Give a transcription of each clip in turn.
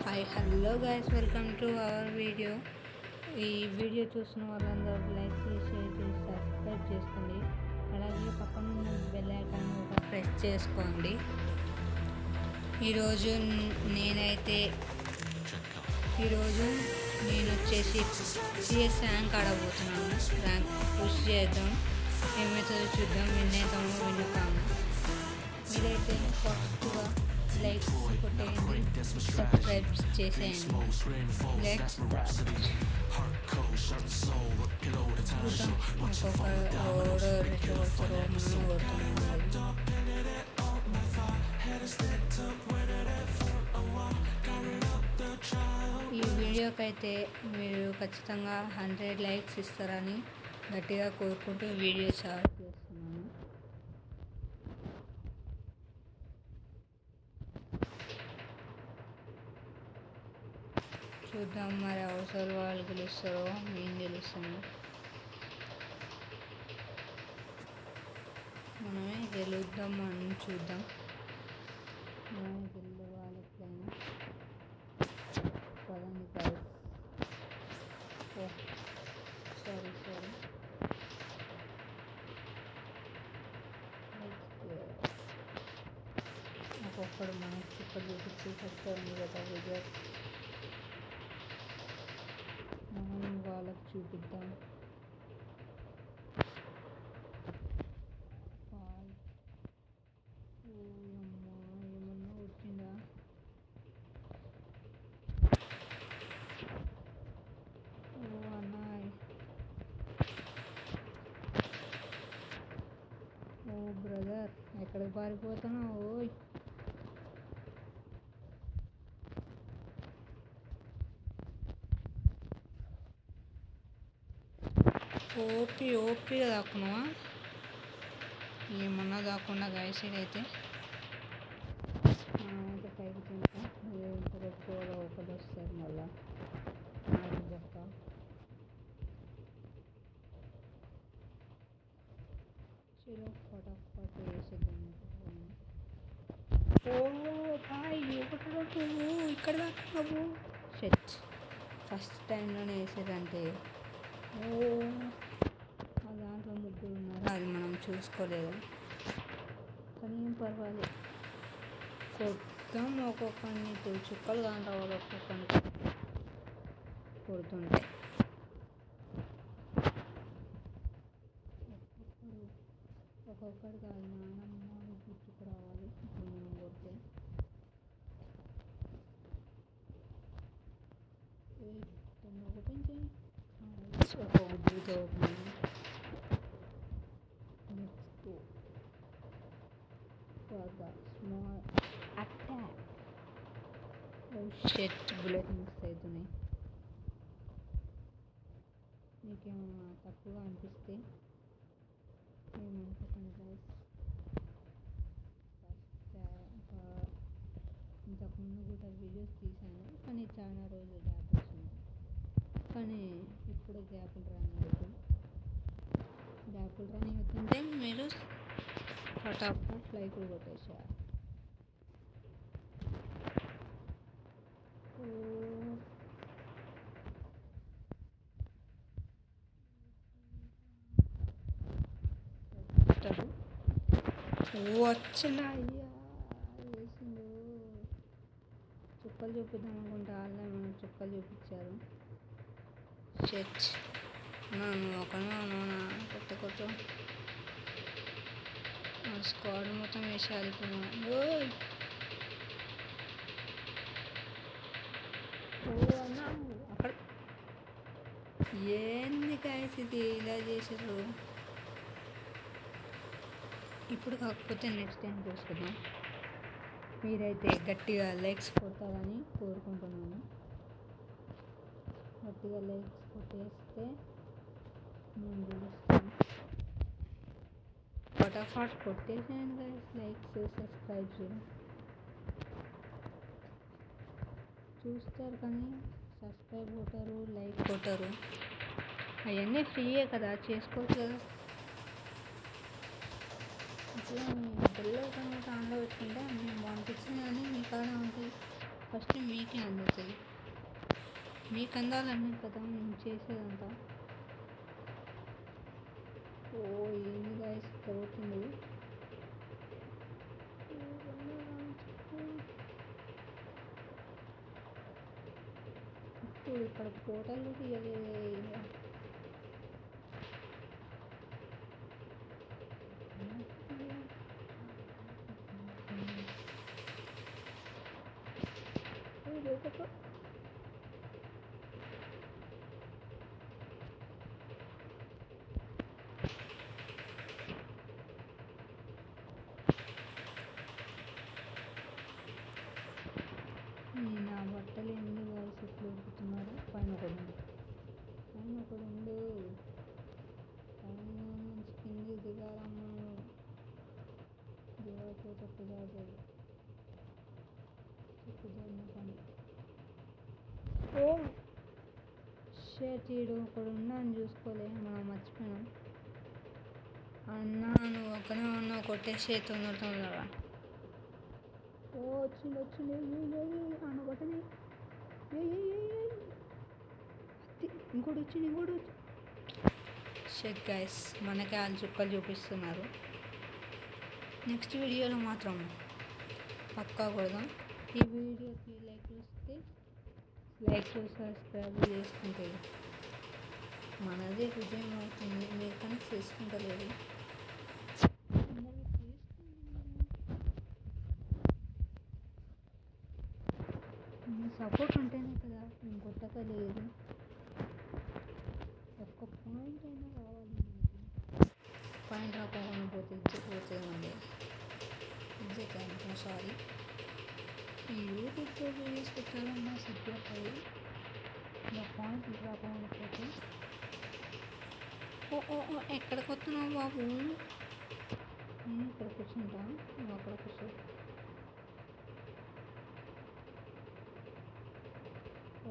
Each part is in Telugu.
Hi hello guys, welcome to our video. ఈ వీడియో చూసిన వాళ్ళందరూ లైక్ చేసి షేర్ చేసి సబ్స్క్రైబ్ చేసుకోండి. అలాగే పక్కన ఉన్న బెల్ ఐకాన్ కూడా ప్రెస్ చేసుకోండి. ఈరోజు నేను వచ్చేసి సిఎస్ ర్యాంక్ ఆడబోతున్నాను. ర్యాంక్ పుష్ చేద్దాం, ఏమవుతుందో చూద్దాం, విన్ అవుతామో విన్నుతాము. మీరైతే ఫస్ట్గా లైక్ కొట్టేయండి, సబ్స్క్రైబ్ చేసేయండి. లెట్స్ చూద్దాం ఇంకొక రోడ్ రెచ్చగొడతారో మనం కొడుతున్నాం. ఈ వీడియోకి అయితే మీరు ఖచ్చితంగా 100 లైక్స్ ఇస్తారని గట్టిగా కోరుకుంటూ వీడియో స్టార్ట్ చేస్తున్నాను. చూద్దాం మరి అవసరం వాళ్ళు గెలుస్తారో మేము గెలుస్తాము. మనమే గెలుద్దాం అని చూద్దాం. మనమే గెలవాలి ఎట్లయినా. పదండి గైస్. సారీ ఒక్కొక్కడు మనకి చుక్కలు చూపించి కష్టం కదా విజయ్. మనం వాళ్ళకి చూపిద్దాం. ఏమన్నా వచ్చిందా? అన్నాయ్. ఓ బ్రదర్, ఎక్కడికి పారిపోతున్నావు? ఓయ్ ఓపిగా దాక్కున్నావా? ఏమన్నా దాక్కుండా గైస్ అయితే మనమైతే పైకి తింటాం. ఇంతలో ఒకటి వస్తారు మళ్ళా నాకు చెప్తా. చలో ఫటాఫట్ వేసేద్దాం. ఓ బాయ్, ఒకటి ఇక్కడ దాక్కున్నావు. షెట్, ఫస్ట్ టైంలోనే వేసేదంటే. ఓ ఆ దాంట్లో ముగ్గురు ఉన్నారు, అది మనం చూసుకోలేదు కానీ ఏం పర్వాలేదు. కొద్దాం ఒక్కొక్కరిని, చుక్కలు కాని రావాలి ఒక్కొక్కరిని కొడుతుంటే. ఒక్కొక్కటి కాదు, నానమ్మ గుర్తుకు రావాలి ఇప్పుడు మనం కొడితే. ఓపెన్ చేయి. ఒక open. Next small attack. Shit, bullet miss అవుతున్నాయి. మీకేమన్నా తప్పుగా అనిపిస్తే ఏమనుకోకండి గైస్. ఇంతకుముందు కూడా వీడియోస్ తీశాను కానీ చాలా రోజులు గ్యాప్ వచ్చింది. కానీ ఇప్పుడు గ్యాపులు రన్ అవుతుంటే మీరు ఫటాఫట్ లైక్ కొట్టేసారు. వచ్చిన అయ్యా వేసిండు. చుక్కలు చూపిద్దాం అనుకుంటే వాళ్ళే మనం చుక్కలు చూపించారు. షెట్, నువ్వు ఒకనే ఉన్నావునా? కొత్త స్క్వాడ్ మొత్తం వేసేయాలి ఇప్పుడు. అన్నా అక్కడ ఏంది కాయస్ ఇది ఇలా చేసారు. ఇప్పుడు కాకపోతే నెక్స్ట్ టైం చూసుకుందాం. మీరైతే గట్టిగా లైక్స్ కొట్టాలని కోరుకుంటున్నాను. గట్టిగా లైక్స్ కొట్టేస్తే నేను చూస్తాను. ఫటాఫట్ కొట్టేసాను గైస్. లైక్స్ సబ్స్క్రైబ్ చూస్తారు కానీ సబ్స్క్రైబ్ కొట్టారు, లైక్ కొట్టారు. అవన్నీ ఫ్రీయే కదా, చేసుకోవచ్చు కదా. అట్లా మీ బెల్ ఐకాన్ ఆన్లో పెట్టుకుంటే మేము పంపించినవి కానీ మీ కాడ ఉంటాయి. ఫస్ట్ మీకే అందుతుంది. మీకు అందాలన్నా కదా నేను చేసేదంతా. ఓ ఏంది గాయస్ జరుగుతుంది. ఇప్పుడు ఇక్కడ పోటలు తీయలేదే. నా బట్టలు ఎన్ని గాయస్ ఎట్లు ఉడుకుతున్నారు. పైన ఒకడు పైన నుంచి కింది దిగాలమ్మా. దిగకపోతే కుదరదు. పని ఓ షర్ట్ ఈడు ఒకడు ఉన్నాను చూసుకోలే, మనం మర్చిపోయినాం. అన్నా నువ్వు ఒక్కనే ఉన్నావు, కొట్టేసే తొందరగా. ఓ వచ్చింది అన్న కొట్టని. ఇంకోటి వచ్చింది. షెట్ గైస్ మనకే వాళ్ళు చుక్కలు చూపిస్తున్నారు. నెక్స్ట్ వీడియోలో మాత్రం పక్కా కొడదాం. ఈ వీడియోకి లైక్ సబ్స్క్రైబ్ చేసుకుంటే మనదే విజయం అవుతుంది. మీరు కానీ చేసుకుంటలేదు. సపోర్ట్ ఉంటేనే కదా నేను కొట్టకలేదు. ఒక్క పాయింట్ అయినా కావాలి మనకి. పాయింట్ రాకపోవడం పోతే ఇచ్చిపోతుంది మళ్ళీ. సారీ, ఈ యూట్యూబ్లో వీడియోస్ పెట్టాలన్నా సిగ్గుపడి ఇలా పాయింట్ రాకుండా పోతే. ఓ ఎక్కడికి వస్తున్నావు బాబు? నేను ఇక్కడ కూర్చుంటా, నువ్వు అక్కడ కూర్చో.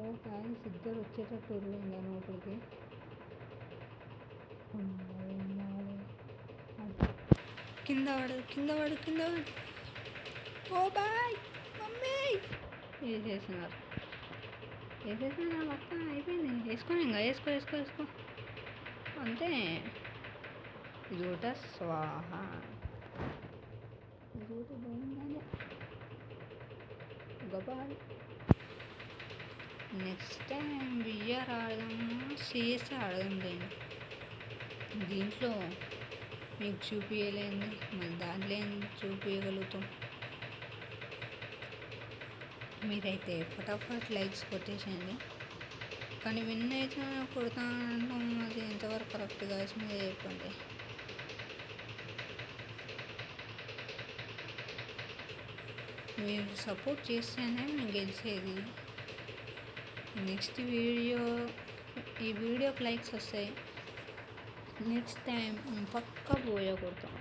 ఓ గాయస్ ఇద్దరు వచ్చేటట్టు వదిలేండి లోపలికి. కింద వాడు. ఓ బాయ్ మమ్మీ వేసేసినారు మొత్తం అయిపోయింది. వేసుకోండి ఇంకా వేసుకో అంతే. జూట స్వాహ. జూట బాగుందానే గబాల్. నెక్స్ట్ టైం బిఆర్ ఆడదాము, సిఎస్ ఆడదాం. దీంట్లో మీకు చూపించలేంది మళ్ళీ దాంట్లో ఏం చూపించగలుగుతాం. మీరైతే ఫటాఫట్ లైక్స్ కొట్టేసేయండి. కానీ విన్ అయితే కొడతా అంటాం, అది ఎంతవరకు కరెక్ట్ గాయస్ మీద చెప్పండి. మీరు సపోర్ట్ చేస్తేనే మేము గెలిచేది. నెక్స్ట్ ఈ వీడియోకి లైక్స్ వస్తాయి. నెక్స్ట్ టైం మేము పక్కా పోయా కొడతాం.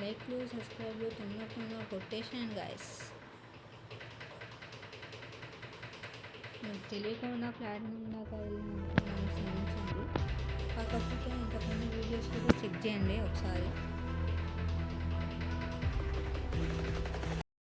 లైక్లు సబ్స్క్రైబ్లు తొందరగా కొట్టేసాను గాయస్. మీకు తెలియకుండా ప్లాట్ఫామ్ దాకా వెళ్ళినందుకు నన్ను క్షమించండి. కాకపోతే ఇంతకుముందు వీడియోస్ కూడా చెక్ చేయండి ఒకసారి.